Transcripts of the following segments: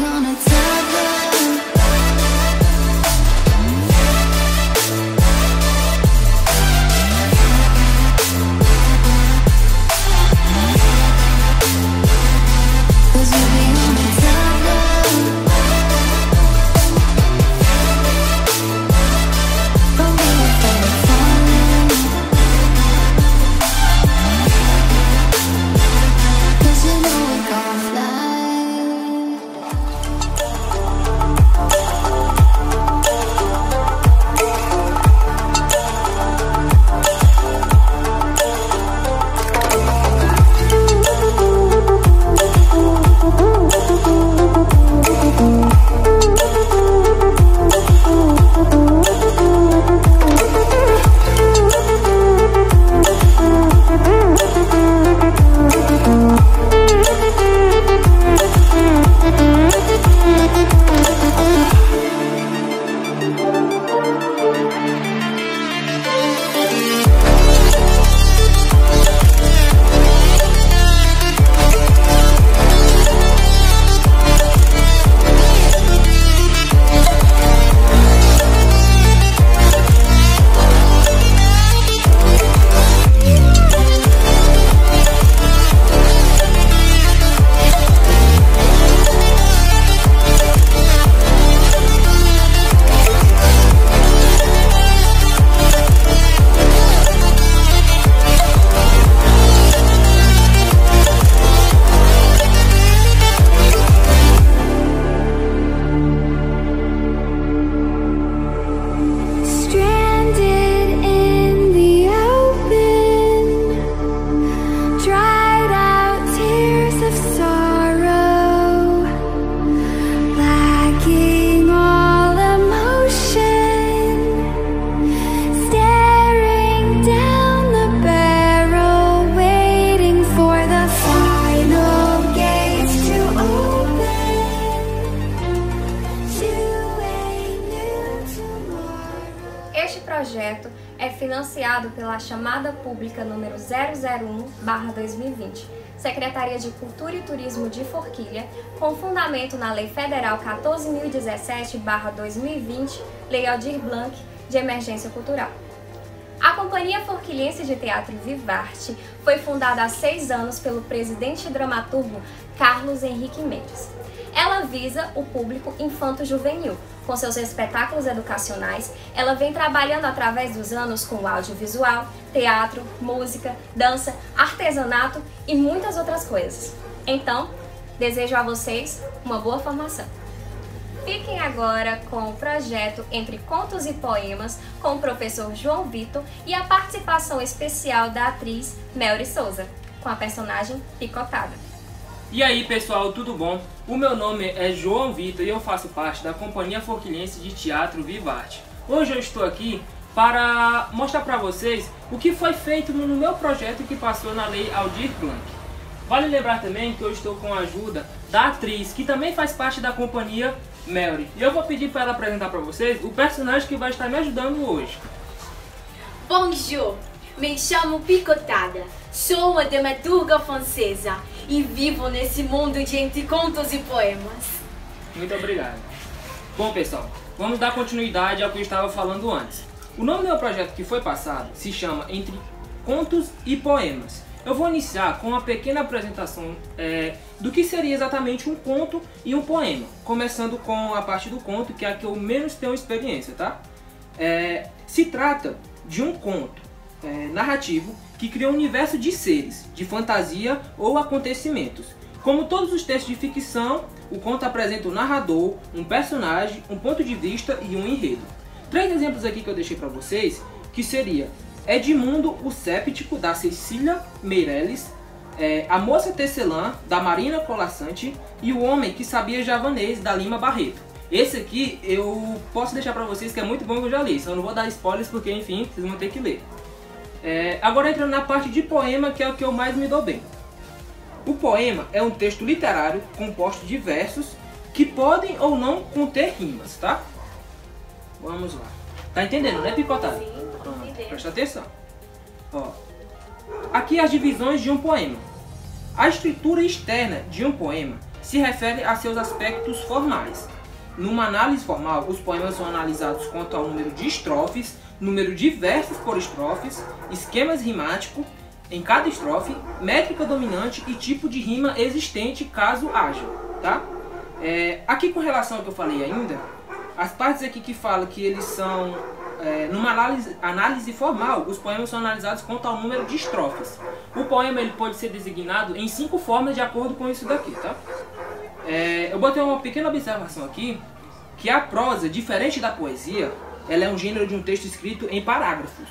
gonna tell them? Cause we be gonna tell them. Don't be afraid of falling. Cause you know we gon' fly. Este projeto é financiado pela chamada pública número 001/2020, Secretaria de Cultura e Turismo de Forquilha, com fundamento na Lei Federal 14.017/2020, Lei Aldir Blanc de Emergência Cultural. A Companhia Forquilhense de Teatro Vivarte foi fundada há 6 anos pelo presidente e dramaturgo Carlos Henrique Mendes. Ela visa o público infanto-juvenil. Com seus espetáculos educacionais, ela vem trabalhando através dos anos com audiovisual, teatro, música, dança, artesanato e muitas outras coisas. Então, desejo a vocês uma boa formação. Fiquem agora com o projeto Entre Contos e Poemas com o professor João Vitor e a participação especial da atriz Melry Souza, com a personagem Picotada. E aí pessoal, tudo bom? O meu nome é João Vitor e eu faço parte da Companhia Forquilhense de Teatro Vivarte. Hoje eu estou aqui para mostrar para vocês o que foi feito no meu projeto que passou na Lei Aldir Blanc. Vale lembrar também que eu estou com a ajuda da atriz, que também faz parte da Companhia, Melry. E eu vou pedir para ela apresentar para vocês o personagem que vai estar me ajudando hoje. Bonjour, me chamo Picotada, sou uma dramaturga francesa e vivo nesse mundo de entre contos e poemas. Muito obrigado. Bom pessoal, vamos dar continuidade ao que eu estava falando antes. O nome do meu projeto que foi passado se chama Entre Contos e Poemas. Eu vou iniciar com uma pequena apresentação do que seria exatamente um conto e um poema. Começando com a parte do conto, que é a que eu menos tenho experiência, tá? Se trata de um conto narrativo que cria um universo de seres, de fantasia ou acontecimentos. Como todos os textos de ficção, o conto apresenta um narrador, um personagem, um ponto de vista e um enredo. 3 exemplos aqui que eu deixei para vocês, que seria Edmundo o Séptico, da Cecília Meirelles, A Moça Tecelã, da Marina Colassante, e O Homem que Sabia Javanês, da Lima Barreto. Esse aqui eu posso deixar para vocês que é muito bom, que eu já li, só não vou dar spoilers porque, enfim, vocês vão ter que ler. Agora entrando na parte de poema, que é o que eu mais me dou bem. O poema é um texto literário composto de versos que podem ou não conter rimas, tá? Vamos lá. Tá entendendo, né, Picotada? Sim, tô entendendo. Presta atenção. Ó. Aqui as divisões de um poema. A estrutura externa de um poema se refere a seus aspectos formais. Numa análise formal, os poemas são analisados quanto ao número de estrofes, número de versos por estrofes, esquemas rimático em cada estrofe, métrica dominante e tipo de rima existente caso haja, tá? Aqui com relação ao que eu falei ainda, as partes aqui que falam que eles são, numa análise formal, os poemas são analisados quanto ao número de estrofes. O poema ele pode ser designado em 5 formas de acordo com isso daqui, tá? Eu botei uma pequena observação aqui, que a prosa, diferente da poesia, ela é um gênero de um texto escrito em parágrafos.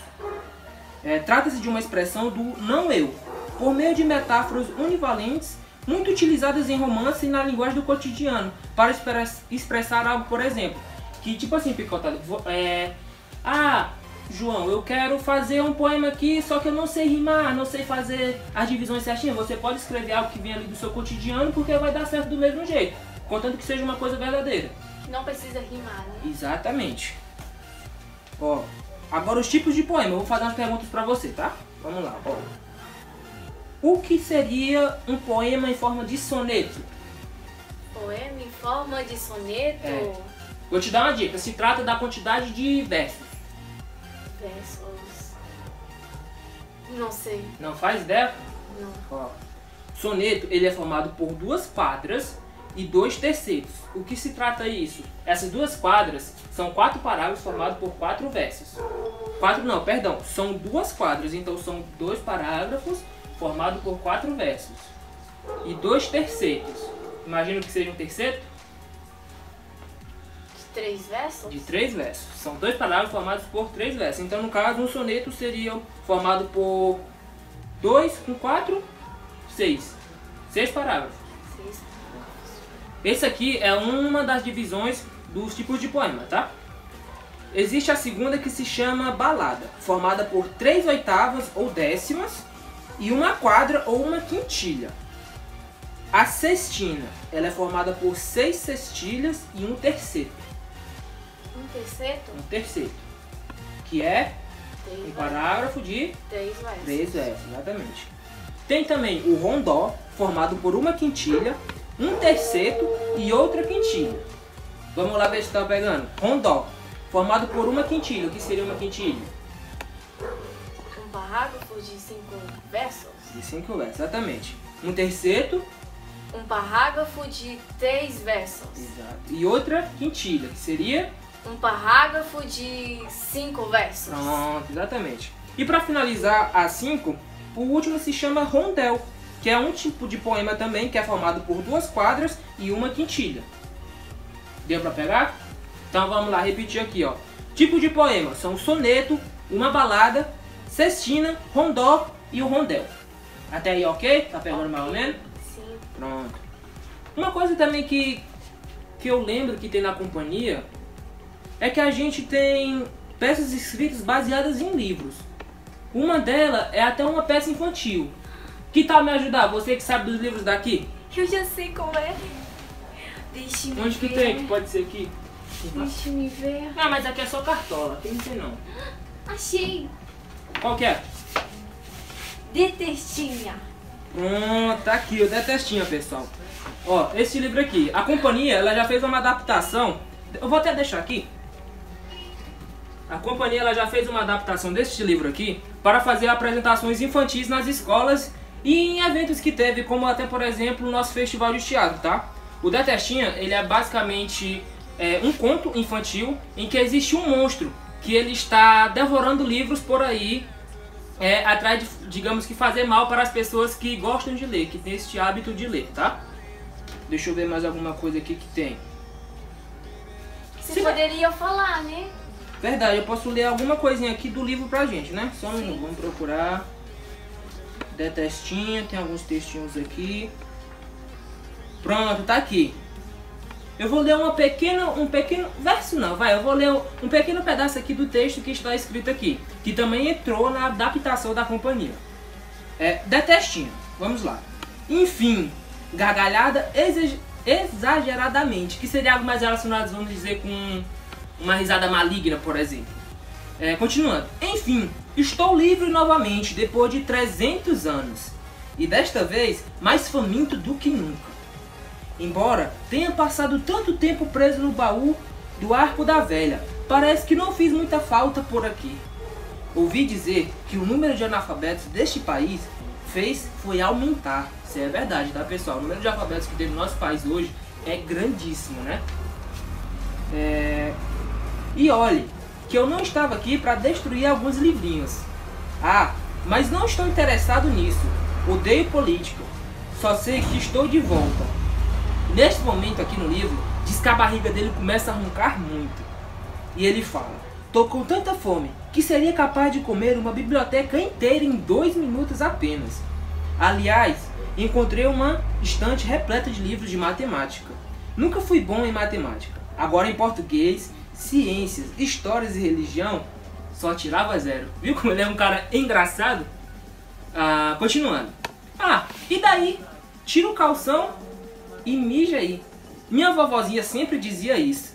Trata-se de uma expressão do não-eu, por meio de metáforas univalentes, muito utilizadas em romance e na linguagem do cotidiano, para expressar algo, por exemplo, que tipo assim, Picotado, João, eu quero fazer um poema aqui, só que eu não sei rimar, não sei fazer as divisões certinhas. Você pode escrever algo que vem ali do seu cotidiano, porque vai dar certo do mesmo jeito, contanto que seja uma coisa verdadeira. Não precisa rimar, né? Exatamente. Ó, agora os tipos de poema, eu vou fazer umas perguntas pra você, tá? Vamos lá, ó. O que seria um poema em forma de soneto? Poema em forma de soneto? Vou te dar uma dica, se trata da quantidade de versos. Versos... Não sei. Não faz ideia? Não. Ó, soneto, ele é formado por 2 quadras e 2 tercetos. O que se trata isso? Essas 2 quadras são 4 parágrafos formados por 4 versos. São 2 quadras, então são 2 parágrafos formados por 4 versos. E 2 tercetos. Imagina que seja um terceto? De 3 versos? De 3 versos. São 2 parágrafos formados por 3 versos. Então, no caso, um soneto seria formado por 2 com 4, 6. 6 parágrafos. 6. Esse aqui é uma das divisões dos tipos de poema, tá? Existe a segunda que se chama balada, formada por 3 oitavas ou décimas e uma quadra ou uma quintilha. A sextina, ela é formada por 6 sextilhas e um terceto. Um terceto? Um terceto, que é um parágrafo de 3 versos. 3 versos, exatamente. Tem também o rondó, formado por uma quintilha, um terceto e outra quintilha. Vamos lá ver se está pegando. Rondó, formado por uma quintilha. O que seria uma quintilha? Um parágrafo de 5 versos? De 5 versos, exatamente. Um terceto. Um parágrafo de 3 versos. Exato. E outra quintilha, que seria? Um parágrafo de 5 versos. Pronto, exatamente. E para finalizar a 5, o último se chama rondel, que é um tipo de poema também, que é formado por 2 quadras e uma quintilha. Deu para pegar? Então vamos lá, repetir aqui, ó. Tipo de poema são o soneto, uma balada, sextina, rondó e o rondel. Até aí, ok? Tá pegando mais ou menos? Sim. Pronto. Uma coisa também que eu lembro que tem na companhia é que a gente tem peças escritas baseadas em livros. Uma delas é até uma peça infantil. Que tal me ajudar? Você que sabe dos livros daqui? Eu já sei qual é. Deixe-me ver. Onde que tem? Que pode ser aqui? Deixe-me ver. Ah, mas aqui é só cartola. Aqui não tem não. Achei. Qual que é? De Testinha. Pronto, tá aqui, o Detestinha, pessoal. Ó, esse livro aqui. A companhia, ela já fez uma adaptação. Eu vou até deixar aqui. A companhia, ela já fez uma adaptação desse livro aqui para fazer apresentações infantis nas escolas e em eventos que teve, como até, por exemplo, o nosso festival de teatro, tá? O Detestinha, ele é basicamente um conto infantil em que existe um monstro que ele está devorando livros por aí, atrás de, digamos que, fazer mal para as pessoas que gostam de ler, que tem este hábito de ler, tá? Deixa eu ver mais alguma coisa aqui que tem. Você poderia falar, né? Verdade, eu posso ler alguma coisinha aqui do livro pra gente, né? Só um minuto, vamos procurar. Detestinha, tem alguns textinhos aqui. Pronto, tá aqui. Eu vou ler um pequeno verso não, vai, eu vou ler um pequeno pedaço aqui do texto que está escrito aqui, que também entrou na adaptação da companhia. Detestinha, vamos lá. Enfim, gargalhada exageradamente, que seria algo mais relacionado, vamos dizer, com uma risada maligna, por exemplo. Continuando. Enfim, estou livre novamente depois de 300 anos. E desta vez, mais faminto do que nunca. Embora tenha passado tanto tempo preso no baú do arco da velha, parece que não fiz muita falta por aqui. Ouvi dizer que o número de analfabetos deste país foi aumentar. Isso é verdade, tá, pessoal? O número de analfabetos que tem no nosso país hoje é grandíssimo, né? E olhe, que eu não estava aqui para destruir alguns livrinhos. Ah, mas não estou interessado nisso. Odeio política. Só sei que estou de volta. Neste momento aqui no livro, diz que a barriga dele começa a roncar muito. E ele fala: tô com tanta fome que seria capaz de comer uma biblioteca inteira em 2 minutos apenas. Aliás, encontrei uma estante repleta de livros de matemática. Nunca fui bom em matemática. Agora em português, ciências, histórias e religião, só tirava 0. Viu como ele é um cara engraçado? Continuando. E daí? Tira o calção e mija aí. Minha vovozinha sempre dizia isso.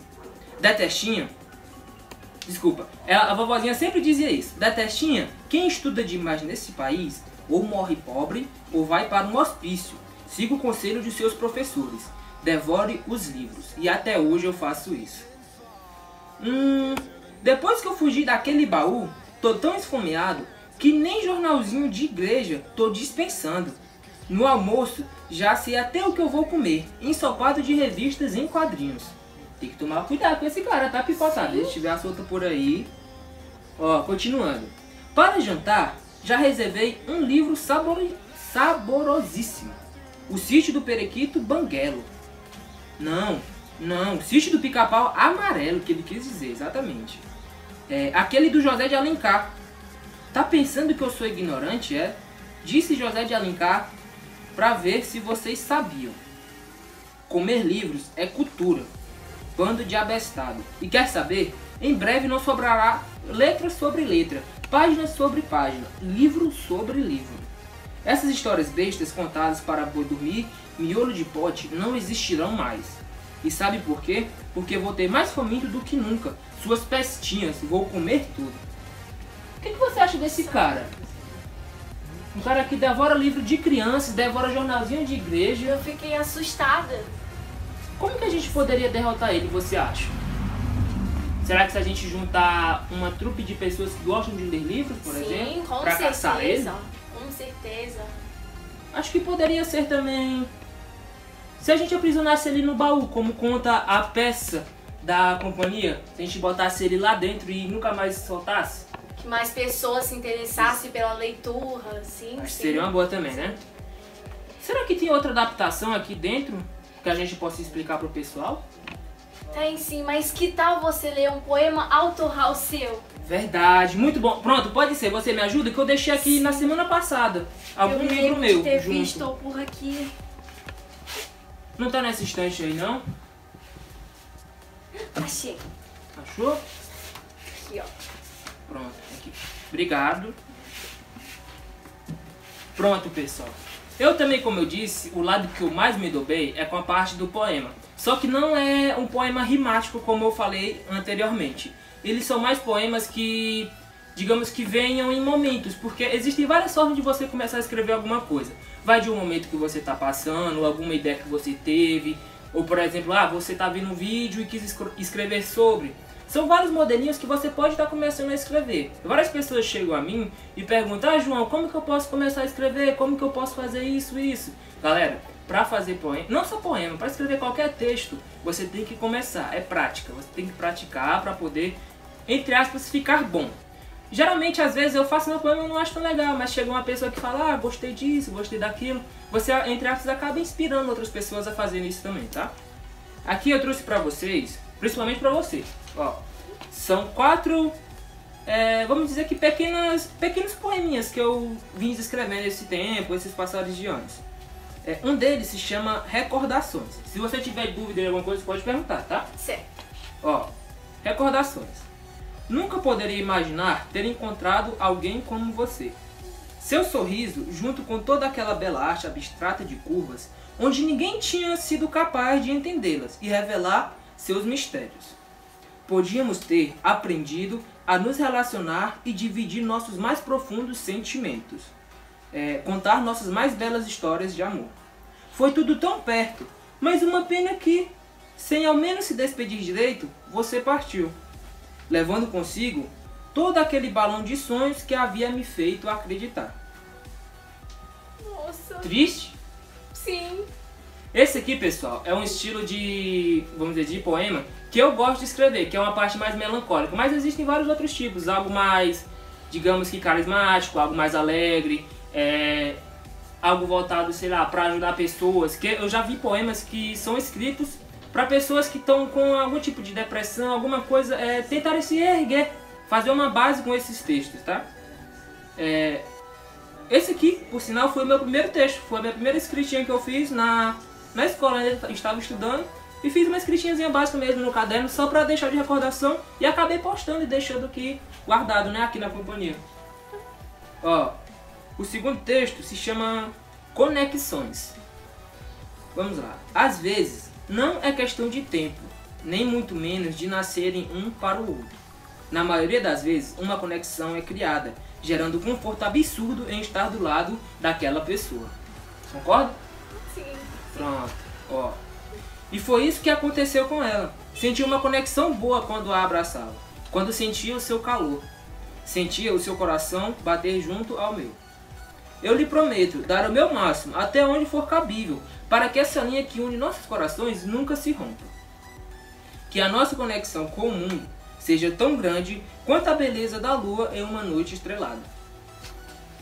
A vovozinha sempre dizia isso. Detestinha, quem estuda demais nesse país, ou morre pobre, ou vai para um hospício. Siga o conselho de seus professores. Devore os livros. E até hoje eu faço isso. Depois que eu fugi daquele baú, tô tão esfomeado que nem jornalzinho de igreja tô dispensando. No almoço, já sei até o que eu vou comer. Ensopado de revistas em quadrinhos. Tem que tomar cuidado com esse cara, tá, picotado? Se estiver solto por aí. Continuando. Para jantar, já reservei um livro saborosíssimo. O Sítio do Periquito Banguelo. Não, Sítio do Pica-Pau Amarelo, que ele quis dizer, exatamente. Aquele do José de Alencar. Tá pensando que eu sou ignorante, é? Disse José de Alencar para ver se vocês sabiam. Comer livros é cultura. Bando de abestado. E quer saber? Em breve não sobrará letra sobre letra, página sobre página, livro sobre livro. Essas histórias bestas contadas para boi dormir, miolo de pote, não existirão mais. E sabe por quê? Porque vou ter mais faminto do que nunca. Suas pestinhas, vou comer tudo. O que você acha desse cara? Um cara que devora livro de crianças, devora jornalzinho de igreja. Eu fiquei assustada. Como que a gente poderia derrotar ele, você acha? Será que se a gente juntar uma trupe de pessoas que gostam de ler livros, por exemplo, para caçar ele? Com certeza. Acho que poderia ser também... Se a gente aprisionasse ele no baú, como conta a peça da companhia, se a gente botasse ele lá dentro e nunca mais soltasse? Que mais pessoas se interessassem pela leitura, assim. Acho que seria uma boa também, né? Será que tem outra adaptação aqui dentro que a gente possa explicar pro pessoal? Tem sim, mas que tal você ler um poema autoral seu? Verdade, muito bom. Pronto, pode ser. Você me ajuda? Que eu deixei aqui na semana passada. Algum livro meu de ter junto. visto por aqui. Não tá nessa estante aí, não? Achei. Achou? Aqui, ó. Pronto, aqui. Obrigado. Pronto, pessoal. Eu também, como eu disse, o lado que eu mais me dou bem é com a parte do poema. Só que não é um poema rimático como eu falei anteriormente. Eles são mais poemas que, digamos que venham em momentos, porque existem várias formas de você começar a escrever alguma coisa. Vai de um momento que você está passando, alguma ideia que você teve, ou por exemplo, você está vendo um vídeo e quis escrever sobre. São vários modelinhos que você pode estar começando a escrever. Várias pessoas chegam a mim e perguntam: João, como que eu posso começar a escrever? Como que eu posso fazer isso? Galera, para fazer poema, não só poema, para escrever qualquer texto, você tem que começar, é prática. Você tem que praticar para poder, entre aspas, ficar bom. Geralmente, às vezes, eu faço meu poema e não acho tão legal, mas chega uma pessoa que fala: gostei disso, gostei daquilo. Você, entre aspas, acaba inspirando outras pessoas a fazerem isso também, tá? Aqui eu trouxe para vocês, principalmente para você. São 4, vamos dizer que pequenos poeminhas que eu vim escrevendo esse tempo, esses passados de anos. Um deles se chama Recordações. Se você tiver dúvida em alguma coisa, pode perguntar, tá? Certo. Recordações. Nunca poderia imaginar ter encontrado alguém como você. Seu sorriso, junto com toda aquela bela arte abstrata de curvas, onde ninguém tinha sido capaz de entendê-las e revelar seus mistérios. Podíamos ter aprendido a nos relacionar e dividir nossos mais profundos sentimentos. Contar nossas mais belas histórias de amor. Foi tudo tão perto, Mas uma pena que, sem ao menos se despedir direito, você partiu, levando consigo todo aquele balão de sonhos que havia me feito acreditar. Nossa. Triste? Sim. Esse aqui, pessoal, é um estilo de, vamos dizer, de poema que eu gosto de escrever, que é uma parte mais melancólica. Mas existem vários outros tipos, algo mais, digamos que carismático, algo mais alegre, algo voltado, sei lá, para ajudar pessoas. Que eu já vi poemas que são escritos para pessoas que estão com algum tipo de depressão, alguma coisa, tentarem se erguer, fazer uma base com esses textos, tá? Esse aqui, por sinal, foi o meu primeiro texto, foi a minha primeira escritinha que eu fiz na escola, ainda estava estudando, e fiz uma escritinhazinha básica mesmo no caderno, só para deixar de recordação, e acabei postando e deixando aqui guardado, né, aqui na companhia. Ó, o segundo texto se chama Conexões. Vamos lá. Às vezes, não é questão de tempo, nem muito menos de nascerem um para o outro. Na maioria das vezes, uma conexão é criada, gerando conforto absurdo em estar do lado daquela pessoa. Concorda? Sim. Pronto, ó. E foi isso que aconteceu com ela. Senti uma conexão boa quando a abraçava, quando sentia o seu calor, sentia o seu coração bater junto ao meu. Eu lhe prometo dar o meu máximo até onde for cabível para que essa linha que une nossos corações nunca se rompa. Que a nossa conexão com o mundo seja tão grande quanto a beleza da lua em uma noite estrelada.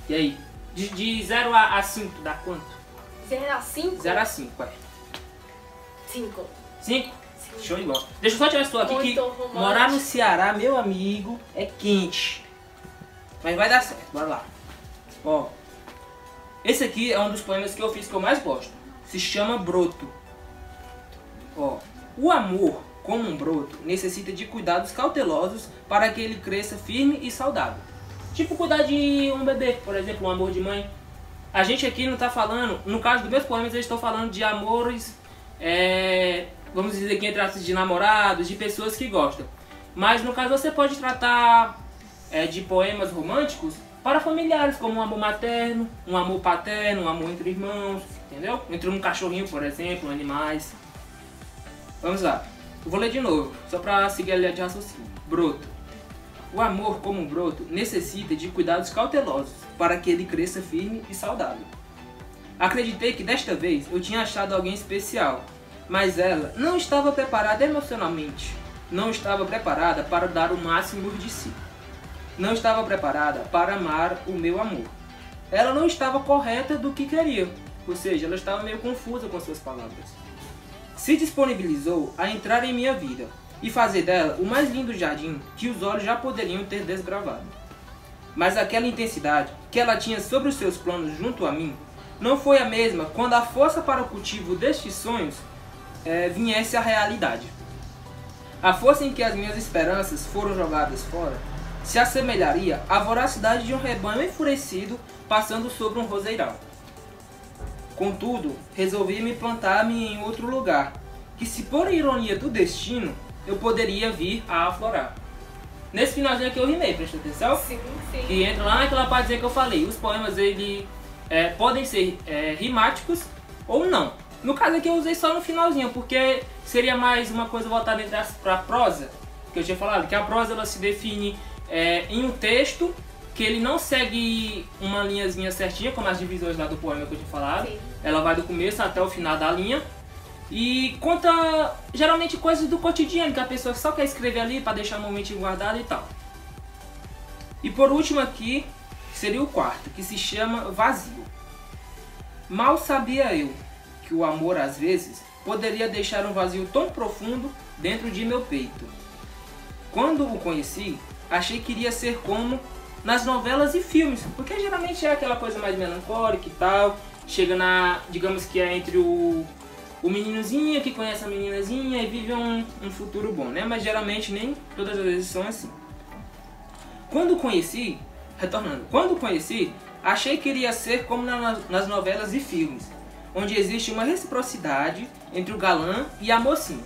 E aí? De 0 a 5 dá quanto? 0 a 5? 0 a 5, vai. 5. 5? Show de bola. Deixa eu só tirar isso aqui Muito que romântico. morar no Ceará, meu amigo, é quente. Mas vai dar certo, bora lá. Ó, esse aqui é um dos poemas que eu fiz que eu mais gosto. Se chama Broto. Ó, o amor, como um broto, necessita de cuidados cautelosos para que ele cresça firme e saudável. Tipo cuidar de um bebê, por exemplo, um amor de mãe. A gente aqui não tá falando, no caso dos meus poemas, eu estou falando de amores, vamos dizer aqui entre aspas, de namorados, de pessoas que gostam. Mas no caso você pode tratar de poemas românticos para familiares, como um amor materno, um amor paterno, um amor entre irmãos, entendeu? Entre um cachorrinho, por exemplo, animais. Vamos lá. Eu vou ler de novo, só para seguir a linha de raciocínio. Broto. O amor, como um broto, necessita de cuidados cautelosos para que ele cresça firme e saudável. Acreditei que desta vez eu tinha achado alguém especial, mas ela não estava preparada emocionalmente, não estava preparada para dar o máximo de si, não estava preparada para amar o meu amor. Ela não estava correta do que queria, ou seja, ela estava meio confusa com suas palavras. Se disponibilizou a entrar em minha vida e fazer dela o mais lindo jardim que os olhos já poderiam ter desbravado. Mas aquela intensidade que ela tinha sobre os seus planos junto a mim não foi a mesma quando a força para o cultivo destes sonhos viesse à realidade. A força em que as minhas esperanças foram jogadas fora se assemelharia à voracidade de um rebanho enfurecido passando sobre um roseiral. Contudo, resolvi me plantar-me em outro lugar, que se por ironia do destino, eu poderia vir a aflorar. Nesse finalzinho aqui eu rimei, presta atenção? Sim, sim. E entra lá naquela partezinha que eu falei. Os poemas podem ser rimáticos ou não. No caso aqui eu usei só no finalzinho, porque seria mais uma coisa voltada para a prosa, que eu tinha falado, que a prosa ela se define em um texto que ele não segue uma linhazinha certinha, como as divisões lá do poema que eu tinha falado. Sim. Ela vai do começo até o final da linha. E conta geralmente coisas do cotidiano, que a pessoa só quer escrever ali para deixar um momentinho guardado e tal. E por último aqui, seria o quarto, que se chama Vazio. Mal sabia eu que o amor às vezes poderia deixar um vazio tão profundo dentro de meu peito. Quando o conheci, achei que iria ser como nas novelas e filmes, porque geralmente é aquela coisa mais melancólica e tal, chega digamos que é entre o meninozinho que conhece a meninazinha e vive um futuro bom, né? Mas geralmente nem todas as vezes são assim. Quando conheci, achei que iria ser como nas novelas e filmes, onde existe uma reciprocidade entre o galã e a mocinha.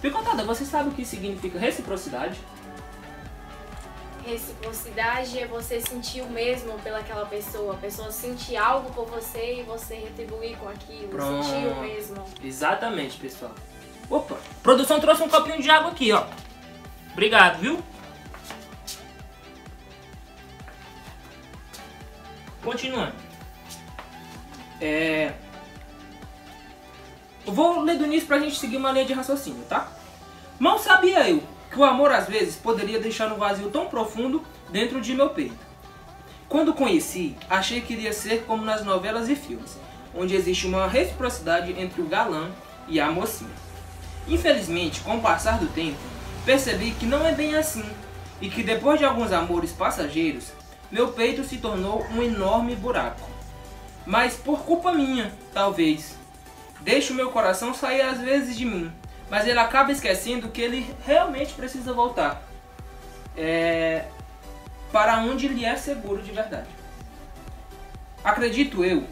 Picotada, você sabe o que significa reciprocidade? Reciprocidade é você sentir o mesmo pelaquela pessoa. A pessoa sentir algo por você e você retribuir com aquilo. Pronto. Sentir o mesmo. Exatamente, pessoal. Opa, a produção trouxe um copinho de água aqui, ó. Obrigado, viu? Continuando. Eu vou ler do início pra gente seguir uma linha de raciocínio, tá? Mal sabia eu que o amor às vezes poderia deixar um vazio tão profundo dentro de meu peito. Quando o conheci, achei que iria ser como nas novelas e filmes, onde existe uma reciprocidade entre o galã e a mocinha. Infelizmente, com o passar do tempo, percebi que não é bem assim e que depois de alguns amores passageiros, meu peito se tornou um enorme buraco. Mas por culpa minha, talvez. Deixo meu coração sair às vezes de mim, mas ele acaba esquecendo que ele realmente precisa voltar para onde lhe é seguro de verdade. Acredito eu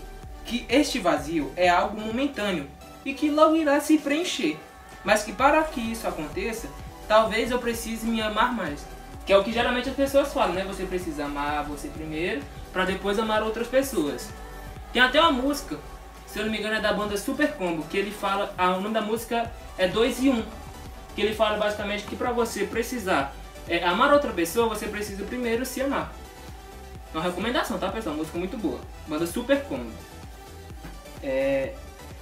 que este vazio é algo momentâneo e que logo irá se preencher, mas que para que isso aconteça, talvez eu precise me amar mais. Que é o que geralmente as pessoas falam, né? Você precisa amar você primeiro, para depois amar outras pessoas. Tem até uma música, se eu não me engano é da banda Super Combo, que ele fala, o nome da música é 2 em 1, que ele fala basicamente que para você precisar amar outra pessoa, você precisa primeiro se amar. É uma recomendação, tá, pessoal? Uma música muito boa, banda Super Combo.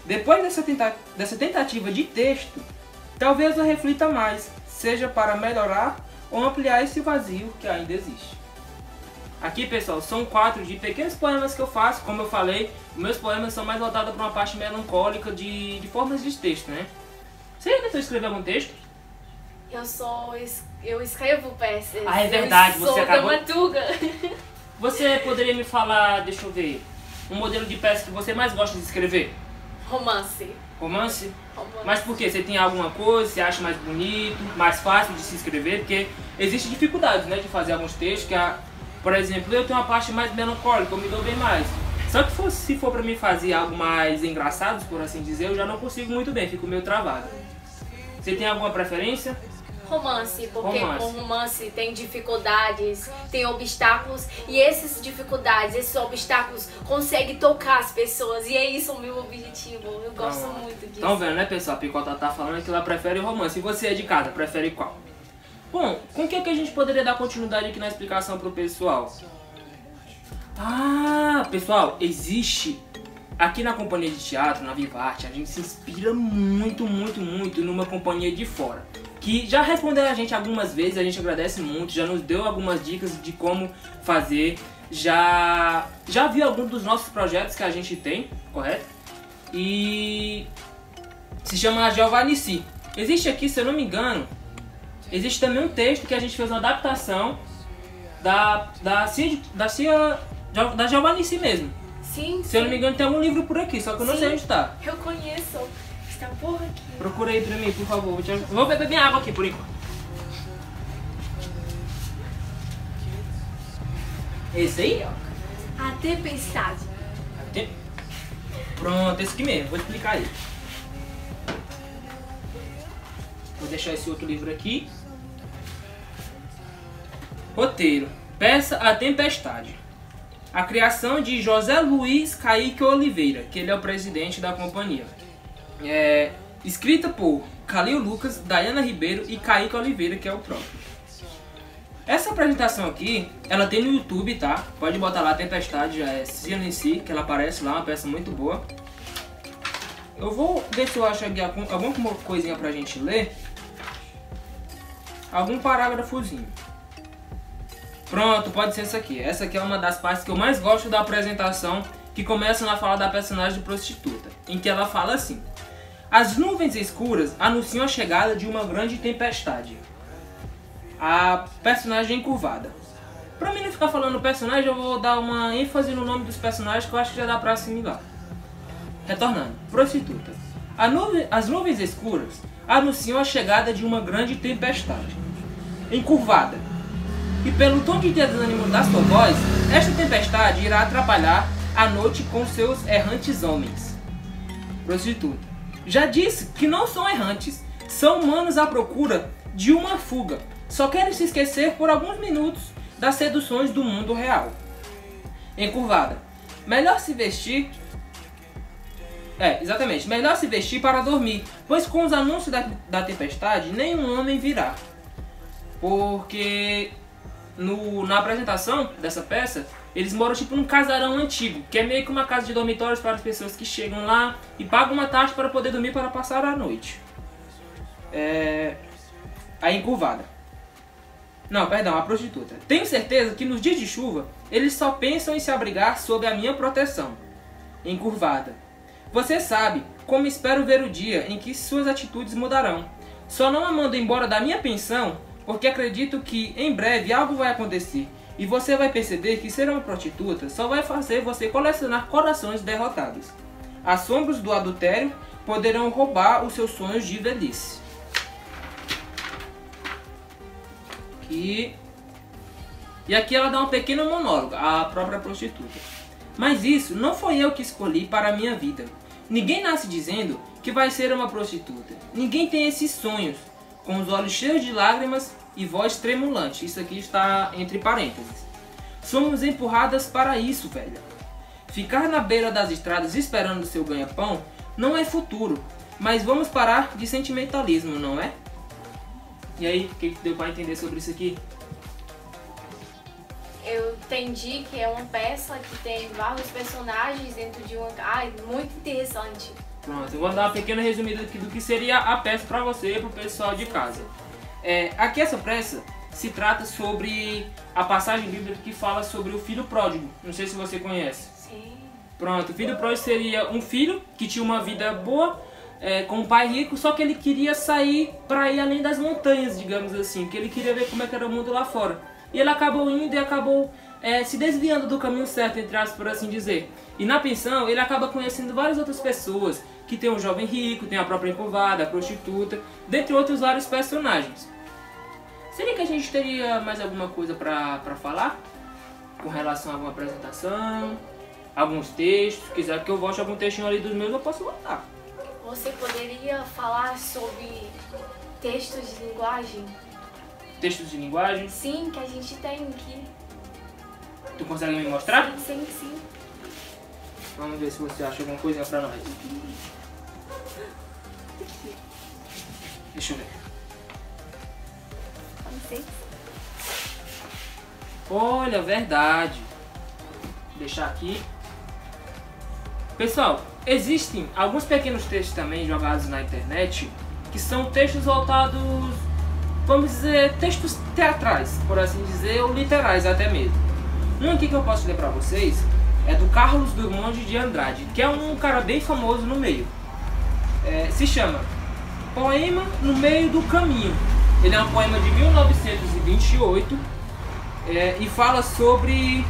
Depois dessa tentativa de texto, talvez eu reflita mais, seja para melhorar ou ampliar esse vazio que ainda existe. Aqui, pessoal, são 4 de pequenos poemas que eu faço. Como eu falei, meus poemas são mais voltados para uma parte melancólica de formas de texto, né? Você já tentou escrever algum texto? Eu escrevo peças. Ah, é verdade, eu você sou acabou... dramaturga. Você poderia me falar, deixa eu ver, um modelo de peça que você mais gosta de escrever? Romance. Romance? Romance. Mas por quê? Você tem alguma coisa, você acha mais bonito, mais fácil de se escrever? Porque existe dificuldades, né, de fazer alguns textos que por exemplo, eu tenho uma parte mais melancólica, eu me dou bem mais. Só que se for pra mim fazer algo mais engraçado, por assim dizer, eu já não consigo muito bem, fico meio travado. Você tem alguma preferência? Romance, porque Romance. com romance tem dificuldades, tem obstáculos, e essas dificuldades, esses obstáculos conseguem tocar as pessoas, e é isso o meu objetivo, eu gosto muito disso. Estão vendo, né, pessoal? A Picota tá falando que ela prefere romance. E você é de casa, prefere qual? Bom, com o que a gente poderia dar continuidade aqui na explicação pro pessoal? Pessoal, existe... Aqui na companhia de teatro, na Vivarte, a gente se inspira muito numa companhia de fora. Que já respondeu a gente algumas vezes, a gente agradece muito, já nos deu algumas dicas de como fazer. Já viu alguns dos nossos projetos que a gente tem, correto? E se chama Giovanici. Existe aqui, se eu não me engano, existe também um texto que a gente fez uma adaptação da Giovanici mesmo. Sim, Se eu não me engano, tem algum livro por aqui, só que eu não sei onde está. Eu conheço. Está por aqui. Procura aí pra mim, por favor. Vou beber minha água aqui por enquanto. Esse aí, ó. A Tempestade. Pronto, esse aqui mesmo. Vou explicar aí. Vou deixar esse outro livro aqui. Roteiro. Peça A Tempestade. A criação de José Luiz Kaique Oliveira, que ele é o presidente da companhia. Escrita por Calil Lucas, Dayana Ribeiro e Kaique Oliveira, que é o próprio. Essa apresentação aqui, ela tem no YouTube, tá? Pode botar lá Tempestade, já é CNC, que ela aparece lá, uma peça muito boa. Eu vou ver se eu acho aqui alguma coisinha pra gente ler. Algum parágrafozinho. Pronto, pode ser essa aqui. Essa aqui é uma das partes que eu mais gosto da apresentação, que começa na fala da personagem de prostituta, em que ela fala assim: as nuvens escuras anunciam a chegada de uma grande tempestade. A personagem encurvada. Pra mim não ficar falando personagem, eu vou dar uma ênfase no nome dos personagens que eu acho que já dá pra assimilar. Retornando. Prostituta. As nuvens escuras anunciam a chegada de uma grande tempestade. Encurvada. E pelo tom de desânimo da sua voz, esta tempestade irá atrapalhar a noite com seus errantes homens. Prostituta. Já disse que não são errantes, são humanos à procura de uma fuga, só querem se esquecer por alguns minutos das seduções do mundo real. Encurvada. Melhor se vestir... exatamente. Melhor se vestir para dormir, pois com os anúncios da tempestade, nenhum homem virá. Porque na apresentação dessa peça, eles moram tipo num casarão antigo, que é meio que uma casa de dormitórios para as pessoas que chegam lá e pagam uma taxa para poder dormir para passar a noite. A encurvada. Não, perdão, a prostituta. Tenho certeza que nos dias de chuva, eles só pensam em se abrigar sob a minha proteção. Encurvada. Você sabe como espero ver o dia em que suas atitudes mudarão. Só não a mando embora da minha pensão, porque acredito que em breve algo vai acontecer. E você vai perceber que ser uma prostituta só vai fazer você colecionar corações derrotados. Assombros do adultério poderão roubar os seus sonhos de velhice. E aqui ela dá um pequeno monólogo, a própria prostituta. Mas isso não foi eu que escolhi para a minha vida. Ninguém nasce dizendo que vai ser uma prostituta. Ninguém tem esses sonhos, com os olhos cheios de lágrimas e voz tremulante. Isso aqui está entre parênteses. Somos empurradas para isso, velha. Ficar na beira das estradas esperando seu ganha-pão não é futuro. Mas vamos parar de sentimentalismo, não é? E aí, o que deu para entender sobre isso aqui? Eu entendi que é uma peça que tem vários personagens dentro de uma... Ai, muito interessante. Pronto, eu vou dar uma pequena resumida aqui do que seria a peça para você e para o pessoal de casa. Aqui essa peça se trata sobre a passagem bíblica que fala sobre o filho pródigo. Não sei se você conhece. Sim. Pronto, o filho pródigo seria um filho que tinha uma vida boa, com um pai rico, só que ele queria sair para ir além das montanhas, digamos assim, que ele queria ver como é que era o mundo lá fora. E ele acabou indo e acabou se desviando do caminho certo, entre aspas, por assim dizer. E na pensão ele acaba conhecendo várias outras pessoas, que tem um jovem rico, tem a própria encurvada, a prostituta, dentre outros vários personagens. Seria que a gente teria mais alguma coisa para falar? Com relação a alguma apresentação, alguns textos, quiser que eu volte algum textinho ali dos meus, eu posso voltar. Você poderia falar sobre textos de linguagem? Textos de linguagem? Sim, que a gente tem aqui. Tu consegue me mostrar? Sim, sim, sim. Vamos ver se você acha alguma coisa pra nós. Deixa eu ver. Não sei. Olha, verdade. Vou deixar aqui. Pessoal, existem alguns pequenos textos também jogados na internet que são textos voltados, vamos dizer, textos teatrais, por assim dizer, ou literais até mesmo. Um aqui que eu posso ler pra vocês é do Carlos Drummond de Andrade, que é um cara bem famoso no meio. Se chama Poema no Meio do Caminho. Ele é um poema de 1928 e fala sobre,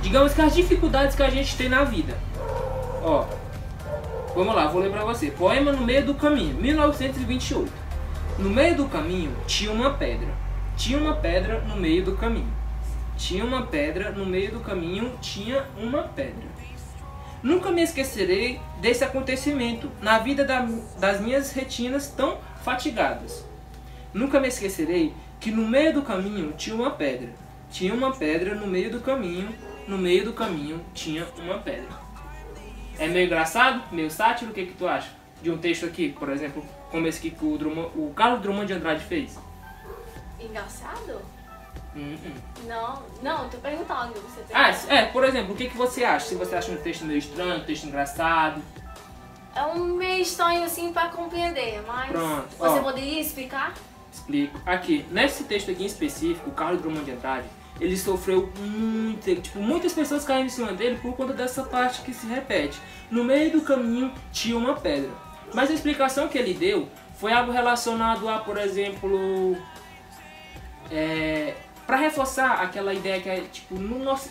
digamos que as dificuldades que a gente tem na vida. Ó, vamos lá, vou ler pra você. Poema no Meio do Caminho, 1928. No meio do caminho tinha uma pedra. Tinha uma pedra no meio do caminho. Tinha uma pedra no meio do caminho. Tinha uma pedra. Nunca me esquecerei desse acontecimento na vida das minhas retinas tão fatigadas. Nunca me esquecerei que no meio do caminho tinha uma pedra. Tinha uma pedra no meio do caminho. No meio do caminho tinha uma pedra. É meio engraçado, meio sátiro, o que tu acha? De um texto aqui, por exemplo, como esse que o Carlos Drummond de Andrade fez. Engraçado? Não, tô perguntando. Você tem por exemplo, o que você acha? Se você acha um texto meio estranho, um texto engraçado. É um meio estranho assim pra compreender, mas Pronto, você ó. poderia explicar? Explico. Aqui, nesse texto aqui em específico, o Carlos Drummond de Andrade, ele sofreu muito, muitas pessoas caíram em cima dele por conta dessa parte que se repete. No meio do caminho tinha uma pedra. Mas a explicação que ele deu foi algo relacionado a, por exemplo, para reforçar aquela ideia que é, tipo,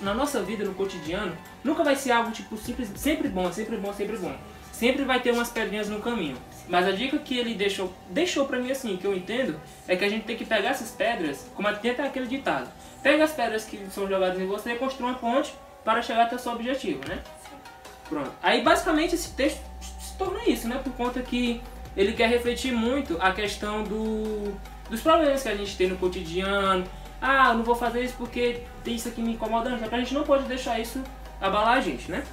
na nossa vida, no cotidiano, nunca vai ser algo, tipo, simples, sempre bom, sempre bom, sempre bom. Sempre vai ter umas pedrinhas no caminho. Mas a dica que ele deixou pra mim, assim, que eu entendo, é que a gente tem que pegar essas pedras, como tem até aquele ditado. Pega as pedras que são jogadas em você e construa uma ponte para chegar até o seu objetivo, né? Pronto. Aí, basicamente, esse texto se torna isso, né? Por conta que ele quer refletir muito a questão dos problemas que a gente tem no cotidiano. Ah, eu não vou fazer isso porque tem isso aqui me incomodando, só que a gente não pode deixar isso abalar a gente, né?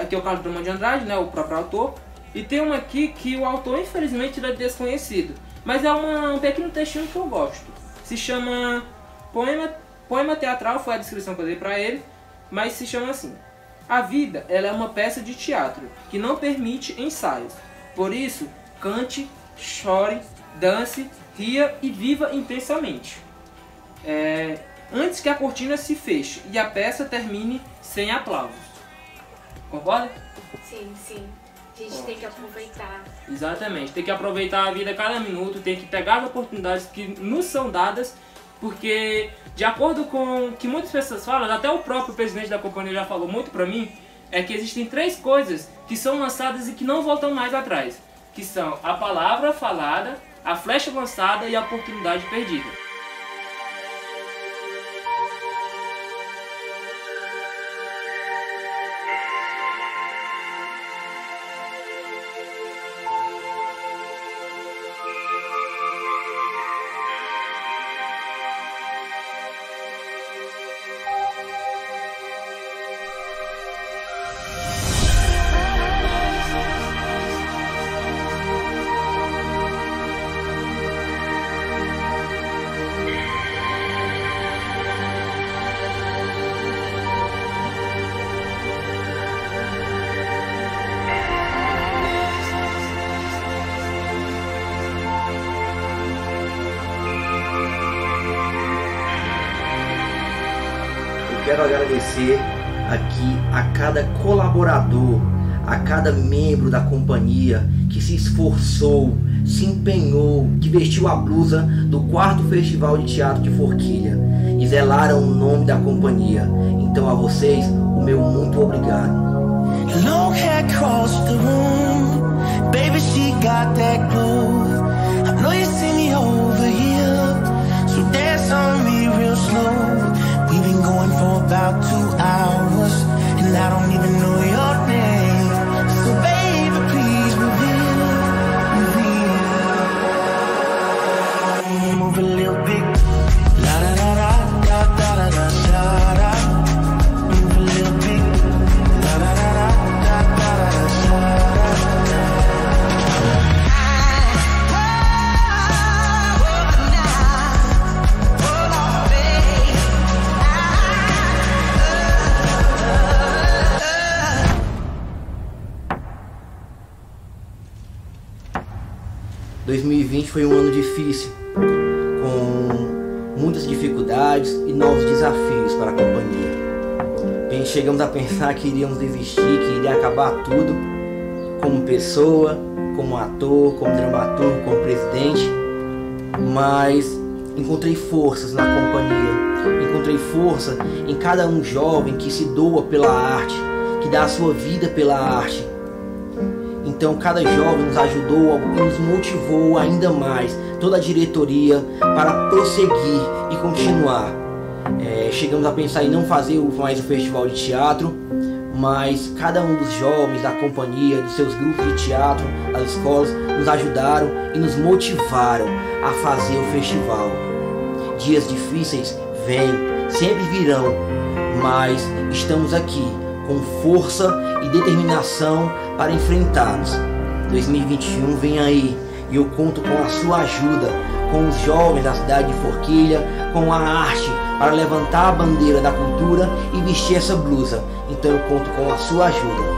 Aqui é o Carlos Drummond de Andrade, né, o próprio autor. E tem uma aqui que o autor, infelizmente, é desconhecido. Mas é um pequeno textinho que eu gosto. Se chama Poema Teatral, foi a descrição que eu dei pra ele. Mas se chama assim: a vida, ela é uma peça de teatro que não permite ensaios. Por isso, cante, chore, dance, ria e viva intensamente. Antes que a cortina se feche e a peça termine sem aplausos. Concorda? Sim, sim. A gente tem que aproveitar. Exatamente. Tem que aproveitar a vida a cada minuto, tem que pegar as oportunidades que nos são dadas, porque, de acordo com o que muitas pessoas falam, até o próprio presidente da companhia já falou muito pra mim, é que existem 3 coisas que são lançadas e que não voltam mais atrás. Que são a palavra falada, a flecha lançada e a oportunidade perdida. Quero agradecer aqui a cada colaborador, a cada membro da companhia que se esforçou, se empenhou, que vestiu a blusa do 4º Festival de Teatro de Forquilha e zelaram o nome da companhia. Então a vocês, o meu muito obrigado. Long hair across the room, baby she got that glow. I know you see me over here, so dance on me real slow. We've been going for about 2 hours, and I don't even know your name. So baby, please reveal. Move a little bit. La da da da da da da da da. Move a little bit. La da da da da da da da. Em 2020 foi um ano difícil, com muitas dificuldades e novos desafios para a companhia. Chegamos a pensar que iríamos desistir, que iria acabar tudo, como pessoa, como ator, como dramaturgo, como presidente, mas encontrei forças na companhia, encontrei força em cada um jovem que se doa pela arte, que dá a sua vida pela arte. Então cada jovem nos ajudou e nos motivou ainda mais, toda a diretoria, para prosseguir e continuar. Chegamos a pensar em não fazer mais o festival de teatro, mas cada um dos jovens da companhia, dos seus grupos de teatro, as escolas, nos ajudaram e nos motivaram a fazer o festival. Dias difíceis vêm, sempre virão, mas estamos aqui com força e determinação para enfrentá-los. 2021 vem aí e eu conto com a sua ajuda, com os jovens da cidade de Forquilha, com a arte para levantar a bandeira da cultura e vestir essa blusa. Então eu conto com a sua ajuda.